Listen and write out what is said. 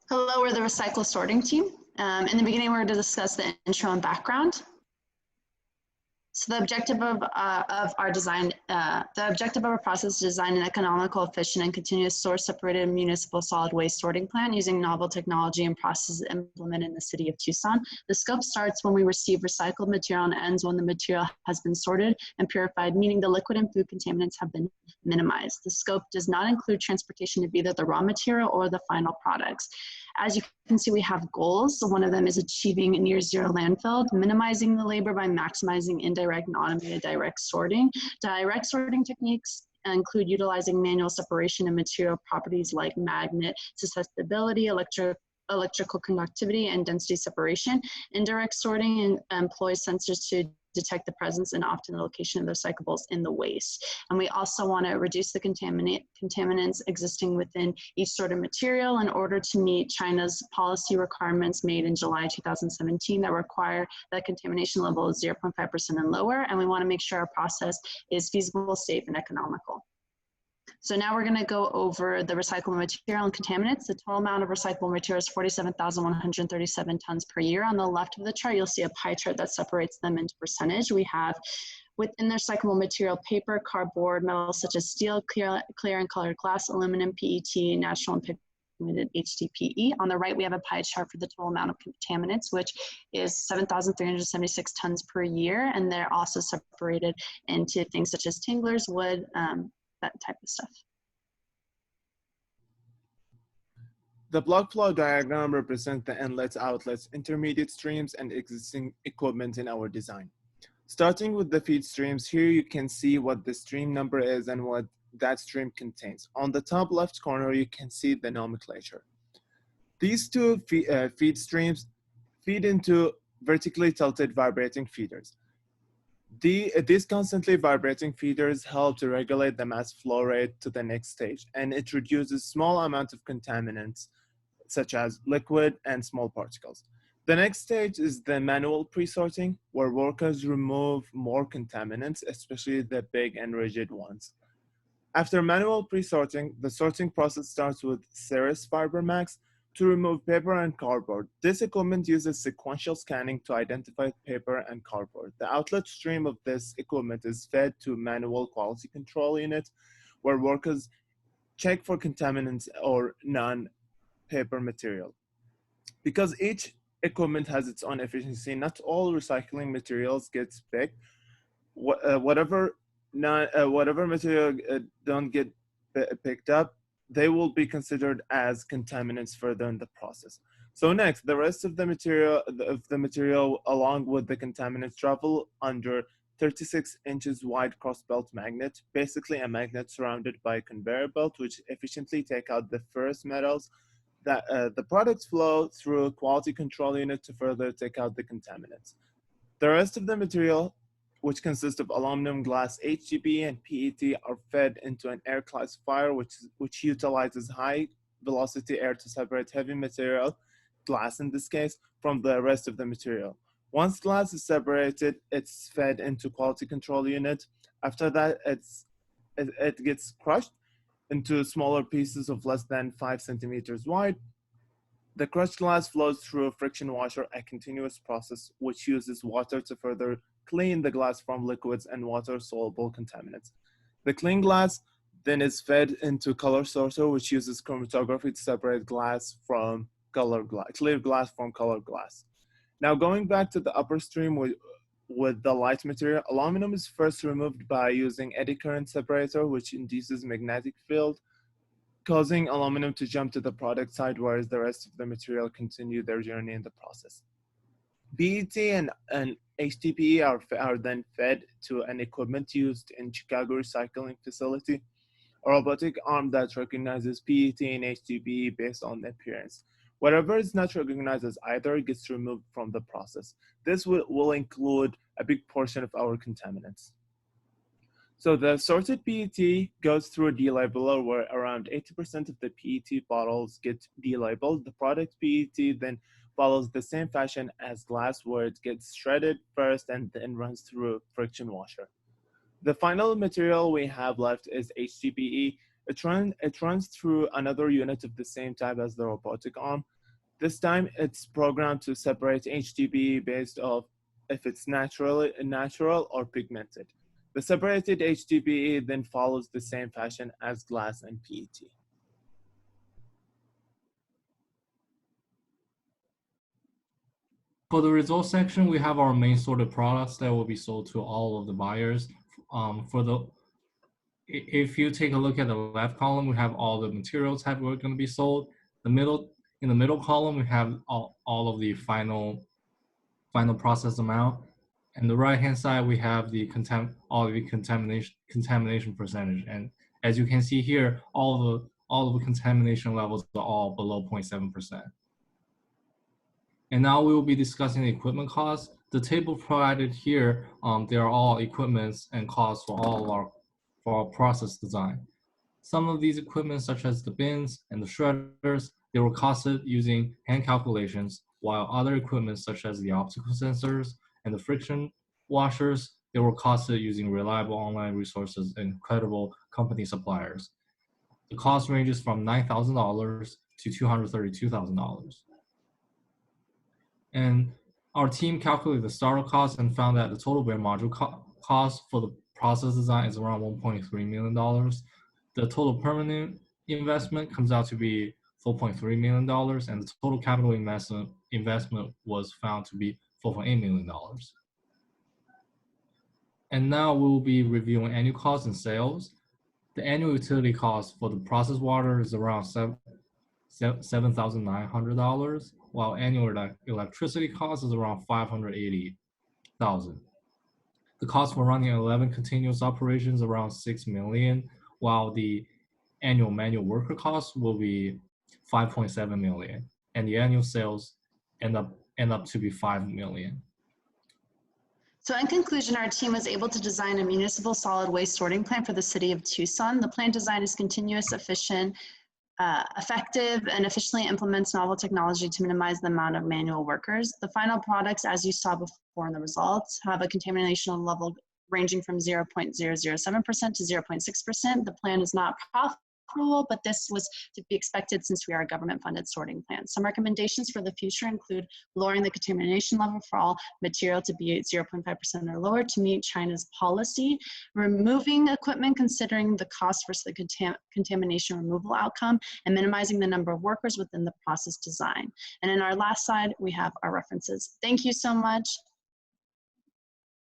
Hello, we're the Recycle Sorting team. In the beginning, we're going to discuss the intro and background. So the objective of our design, the objective of our process is to design an economical, efficient, and continuous source separated municipal solid waste sorting plant using novel technology and processes implemented in the city of Tucson. The scope starts when we receive recycled material and ends when the material has been sorted and purified, meaning the liquid and food contaminants have been minimized. The scope does not include transportation of either the raw material or the final products. As you can see, we have goals. So one of them is achieving near zero landfill, minimizing the labor by maximizing indirect and automated direct sorting. Direct sorting techniques include utilizing manual separation and material properties like magnet susceptibility, electrical conductivity, and density separation. Indirect sorting employs sensors to detect the presence and often the location of the recyclables in the waste. And we also want to reduce the contaminants existing within each sorted material in order to meet China's policy requirements made in July 2017 that require that contamination level is 0.5% and lower. And we want to make sure our process is feasible, safe, and economical. So now we're going to go over the recyclable material and contaminants. The total amount of recyclable material is 47,137 tons per year. On the left of the chart, you'll see a pie chart that separates them into percentage. We have within the recyclable material, paper, cardboard, metals such as steel, clear and colored glass, aluminum, PET, natural and pigmented HDPE. On the right, we have a pie chart for the total amount of contaminants, which is 7,376 tons per year. And they're also separated into things such as tinglers, wood, that type of stuff. The block flow diagram represents the inlets, outlets, intermediate streams, and existing equipment in our design. Starting with the feed streams, here you can see what the stream number is and what that stream contains. On the top left corner, you can see the nomenclature. These two feed streams feed into vertically tilted vibrating feeders. These constantly vibrating feeders help to regulate the mass flow rate to the next stage, and it reduces small amount of contaminants such as liquid and small particles. The next stage is the manual pre-sorting, where workers remove more contaminants, especially the big and rigid ones. After manual pre-sorting, the sorting process starts with Ceres FiberMax to remove paper and cardboard. This equipment uses sequential scanning to identify paper and cardboard. The outlet stream of this equipment is fed to manual quality control unit, where workers check for contaminants or non-paper material. Because each equipment has its own efficiency, not all recycling materials gets picked. Whatever material don't get picked up, they will be considered as contaminants further in the process. So next, the rest of the material along with the contaminants travel under 36 inches wide cross-belt magnet, basically a magnet surrounded by a conveyor belt, which efficiently take out the ferrous metals. That the products flow through a quality control unit to further take out the contaminants. The rest of the material, which consists of aluminum, glass, HDPE, and PET, are fed into an air classifier, which utilizes high velocity air to separate heavy material, glass in this case, from the rest of the material. Once glass is separated, it's fed into quality control unit. After that, it gets crushed into smaller pieces of less than 5 centimeters wide. The crushed glass flows through a friction washer, a continuous process which uses water to further clean the glass from liquids and water-soluble contaminants. The clean glass then is fed into color sorter, which uses chromatography to separate glass from clear glass from colored glass. Now going back to the upper stream with the light material, aluminum is first removed by using eddy current separator, which induces magnetic field, causing aluminum to jump to the product side, whereas the rest of the material continue their journey in the process. PET and HDPE are then fed to an equipment used in Chicago recycling facility, a robotic arm that recognizes PET and HDPE based on appearance. Whatever is not recognized as either gets removed from the process. This will include a big portion of our contaminants. So the sorted PET goes through a delabeler where around 80% of the PET bottles get delabeled. The product PET then follows the same fashion as glass, where it gets shredded first and then runs through a friction washer. The final material we have left is HDPE. It runs through another unit of the same type as the robotic arm. This time it's programmed to separate HDPE based off if it's natural or pigmented. The separated HDPE then follows the same fashion as glass and PET. For the results section, we have our main sorted products that will be sold to all of the buyers. If you take a look at the left column, we have all the materials that were going to be sold. In the middle column, we have all of the final process amount. And the right-hand side, we have the contamination percentage. And as you can see here, all of the contamination levels are all below 0.7%. And now we will be discussing the equipment costs. The table provided here, they are all equipments and costs for our process design. Some of these equipment, such as the bins and the shredders, they were costed using hand calculations, while other equipment, such as the optical sensors and the friction washers, they were costed using reliable online resources and credible company suppliers. The cost ranges from $9,000 to $232,000. And our team calculated the startup cost and found that the total bare module cost for the process design is around $1.3 million. The total permanent investment comes out to be $4.3 million, and the total capital investment was found to be $4.8 million. And now we'll be reviewing annual costs and sales. The annual utility cost for the process water is around $7,900, while annual electricity cost is around $580,000. The cost for running 11 continuous operations around $6 million, while the annual manual worker cost will be $5.7 million, and the annual sales end up to be $5 million. So in conclusion, our team was able to design a municipal solid waste sorting plant for the city of Tucson. The plant design is continuous, efficient, effective, and efficiently implements novel technology to minimize the amount of manual workers. The final products, as you saw before in the results, have a contamination level ranging from 0.007% to 0.6%. The plan is not profitable, but this was to be expected since we are a government-funded sorting plant. Some recommendations for the future include lowering the contamination level for all material to be at 0.5% or lower to meet China's policy, removing equipment considering the cost versus the contamination removal outcome, and minimizing the number of workers within the process design. And in our last slide, we have our references. Thank you so much.